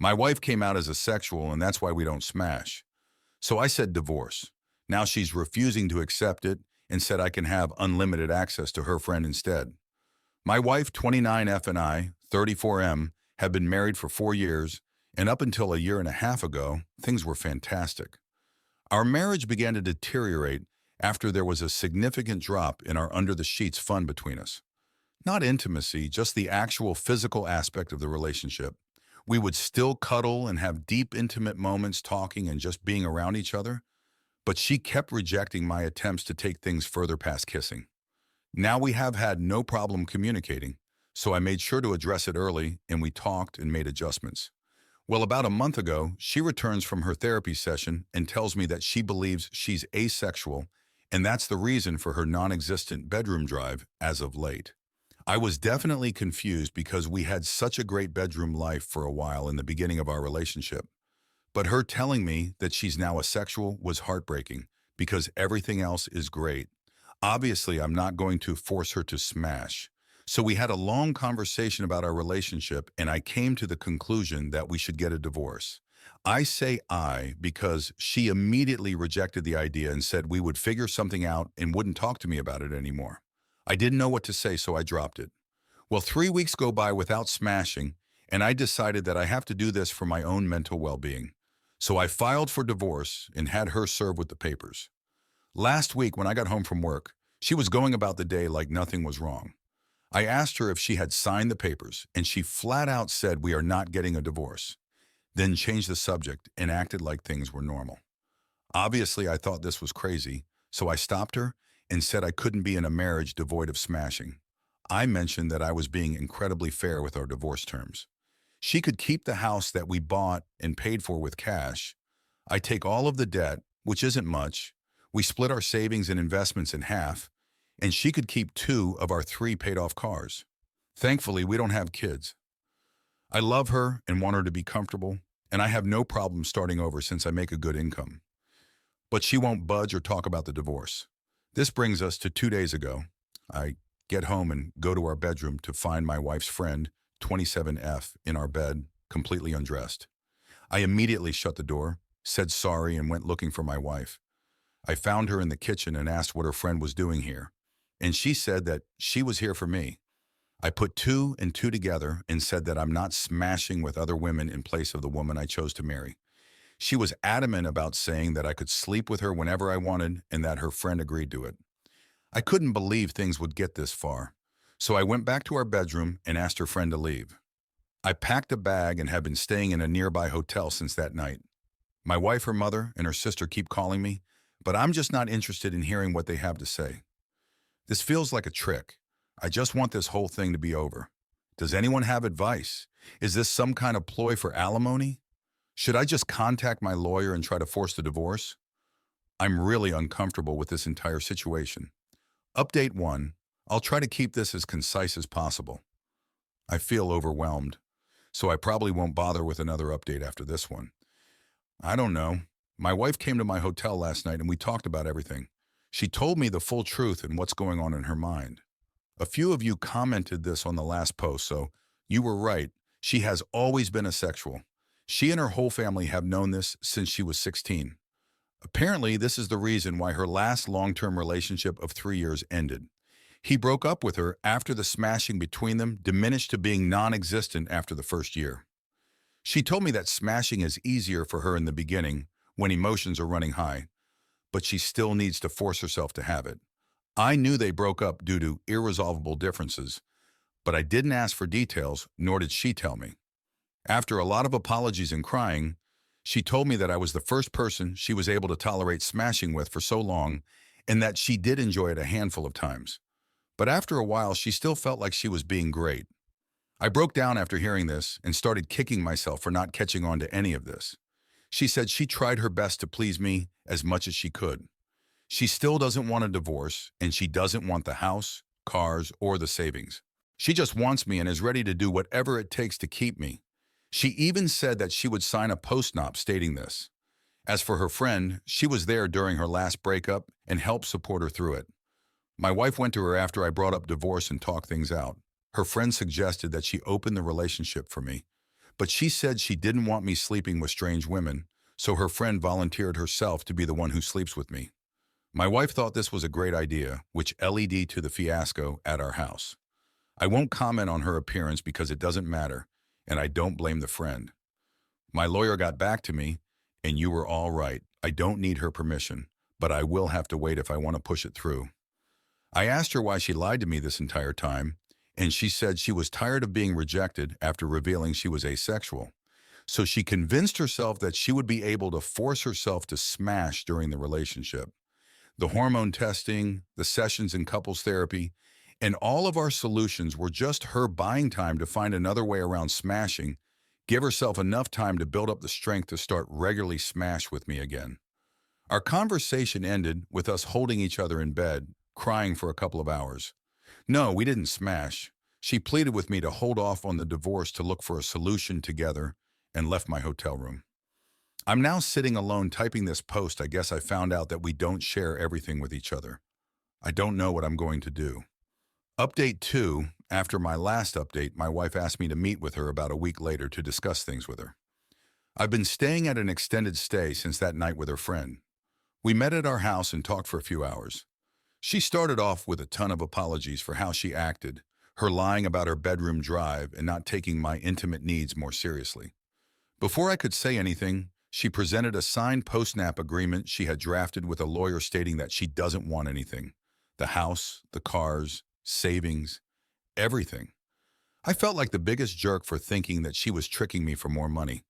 My wife came out as asexual, and that's why we don't smash. So I said divorce. Now she's refusing to accept it and said I can have unlimited access to her friend instead. My wife, 29F, and I, 34M, have been married for 4 years, and up until a year and a half ago, things were fantastic. Our marriage began to deteriorate after there was a significant drop in our under-the-sheets fun between us. Not intimacy, just the actual physical aspect of the relationship. We would still cuddle and have deep, intimate moments talking and just being around each other, but she kept rejecting my attempts to take things further past kissing. Now we have had no problem communicating, so I made sure to address it early and we talked and made adjustments. Well, about a month ago, she returns from her therapy session and tells me that she believes she's asexual, and that's the reason for her non-existent bedroom drive as of late. I was definitely confused because we had such a great bedroom life for a while in the beginning of our relationship. But her telling me that she's now asexual was heartbreaking because everything else is great. Obviously, I'm not going to force her to smash. So we had a long conversation about our relationship, and I came to the conclusion that we should get a divorce. I say I because she immediately rejected the idea and said we would figure something out and wouldn't talk to me about it anymore. I didn't know what to say, so I dropped it. Well, 3 weeks go by without smashing, and I decided that I have to do this for my own mental well-being. So I filed for divorce and had her serve with the papers. Last week, when I got home from work, she was going about the day like nothing was wrong. I asked her if she had signed the papers, and she flat out said we are not getting a divorce, then changed the subject and acted like things were normal. Obviously, I thought this was crazy, so I stopped her and said I couldn't be in a marriage devoid of smashing. I mentioned that I was being incredibly fair with our divorce terms. She could keep the house that we bought and paid for with cash. I take all of the debt, which isn't much. We split our savings and investments in half, and she could keep 2 of our 3 paid-off cars. Thankfully, we don't have kids. I love her and want her to be comfortable, and I have no problem starting over since I make a good income. But she won't budge or talk about the divorce. This brings us to 2 days ago. I get home and go to our bedroom to find my wife's friend, 27F, in our bed, completely undressed. I immediately shut the door, said sorry, and went looking for my wife. I found her in the kitchen and asked what her friend was doing here, and she said that she was here for me. I put 2 and 2 together and said that I'm not smashing with other women in place of the woman I chose to marry. She was adamant about saying that I could sleep with her whenever I wanted and that her friend agreed to it. I couldn't believe things would get this far, so I went back to our bedroom and asked her friend to leave. I packed a bag and have been staying in a nearby hotel since that night. My wife, her mother, and her sister keep calling me, but I'm just not interested in hearing what they have to say. This feels like a trick. I just want this whole thing to be over. Does anyone have advice? Is this some kind of ploy for alimony? Should I just contact my lawyer and try to force the divorce? I'm really uncomfortable with this entire situation. Update 1. I'll try to keep this as concise as possible. I feel overwhelmed, so I probably won't bother with another update after this one. I don't know. My wife came to my hotel last night and we talked about everything. She told me the full truth and what's going on in her mind. A few of you commented this on the last post, so you were right. She has always been asexual. She and her whole family have known this since she was 16. Apparently, this is the reason why her last long-term relationship of 3 years ended. He broke up with her after the smashing between them diminished to being non-existent after the first year. She told me that smashing is easier for her in the beginning when emotions are running high, but she still needs to force herself to have it. I knew they broke up due to irresolvable differences, but I didn't ask for details, nor did she tell me. After a lot of apologies and crying, she told me that I was the first person she was able to tolerate smashing with for so long and that she did enjoy it a handful of times. But after a while, she still felt like she was being great. I broke down after hearing this and started kicking myself for not catching on to any of this. She said she tried her best to please me as much as she could. She still doesn't want a divorce, and she doesn't want the house, cars, or the savings. She just wants me and is ready to do whatever it takes to keep me. She even said that she would sign a post-nup stating this. As for her friend, she was there during her last breakup and helped support her through it. My wife went to her after I brought up divorce and talked things out. Her friend suggested that she open the relationship for me, but she said she didn't want me sleeping with strange women, so her friend volunteered herself to be the one who sleeps with me. My wife thought this was a great idea, which led to the fiasco at our house. I won't comment on her appearance because it doesn't matter, and I don't blame the friend. My lawyer got back to me, and you were all right. I don't need her permission, but I will have to wait if I want to push it through. I asked her why she lied to me this entire time, and she said she was tired of being rejected after revealing she was asexual. So she convinced herself that she would be able to force herself to smash during the relationship. The hormone testing, the sessions in couples therapy, and all of our solutions were just her buying time to find another way around smashing, give herself enough time to build up the strength to start regularly smash with me again. Our conversation ended with us holding each other in bed, crying for a couple of hours. No, we didn't smash. She pleaded with me to hold off on the divorce to look for a solution together and left my hotel room. I'm now sitting alone typing this post. I guess I found out that we don't share everything with each other. I don't know what I'm going to do. Update 2. After my last update, my wife asked me to meet with her about a week later to discuss things with her. I've been staying at an extended stay since that night with her friend. We met at our house and talked for a few hours. She started off with a ton of apologies for how she acted, her lying about her bedroom drive and not taking my intimate needs more seriously. Before I could say anything, she presented a signed post-nap agreement she had drafted with a lawyer stating that she doesn't want anything. The house, the cars, savings, everything. I felt like the biggest jerk for thinking that she was tricking me for more money.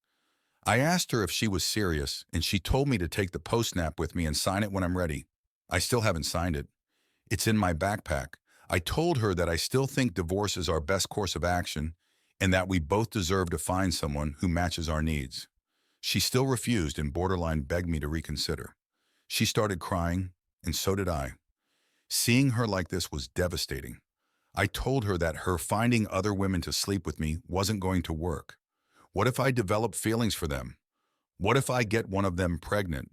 I asked her if she was serious, and she told me to take the post-nap with me and sign it when I'm ready. I still haven't signed it. It's in my backpack. I told her that I still think divorce is our best course of action and that we both deserve to find someone who matches our needs. She still refused and borderline begged me to reconsider. She started crying, and so did I. Seeing her like this was devastating. I told her that her finding other women to sleep with me wasn't going to work. What if I develop feelings for them? What if I get one of them pregnant?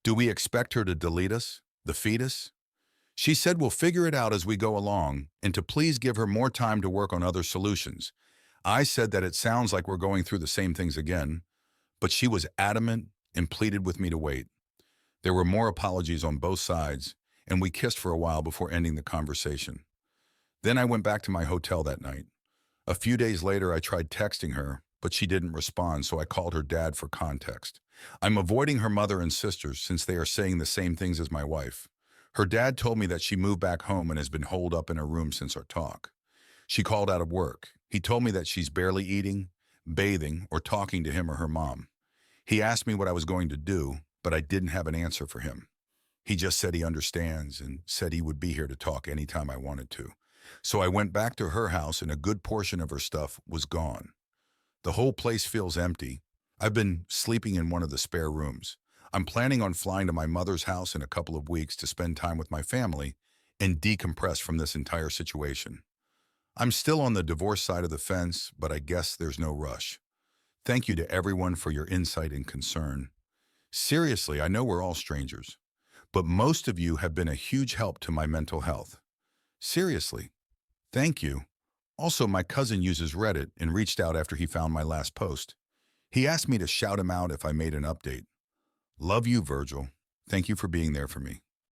Do we expect her to delete us, the fetus? She said we'll figure it out as we go along and to please give her more time to work on other solutions. I said that it sounds like we're going through the same things again, but she was adamant and pleaded with me to wait. There were more apologies on both sides, and we kissed for a while before ending the conversation. Then I went back to my hotel that night. A few days later, I tried texting her, but she didn't respond, so I called her dad for context. I'm avoiding her mother and sisters since they are saying the same things as my wife. Her dad told me that she moved back home and has been holed up in her room since our talk. She called out of work. He told me that she's barely eating, bathing, or talking to him or her mom. He asked me what I was going to do, but I didn't have an answer for him. He just said he understands and said he would be here to talk anytime I wanted to. So I went back to her house and a good portion of her stuff was gone. The whole place feels empty. I've been sleeping in one of the spare rooms. I'm planning on flying to my mother's house in a couple of weeks to spend time with my family and decompress from this entire situation. I'm still on the divorce side of the fence, but I guess there's no rush. Thank you to everyone for your insight and concern. Seriously, I know we're all strangers, but most of you have been a huge help to my mental health. Seriously, thank you. Also, my cousin uses Reddit and reached out after he found my last post. He asked me to shout him out if I made an update. Love you, Virgil. Thank you for being there for me.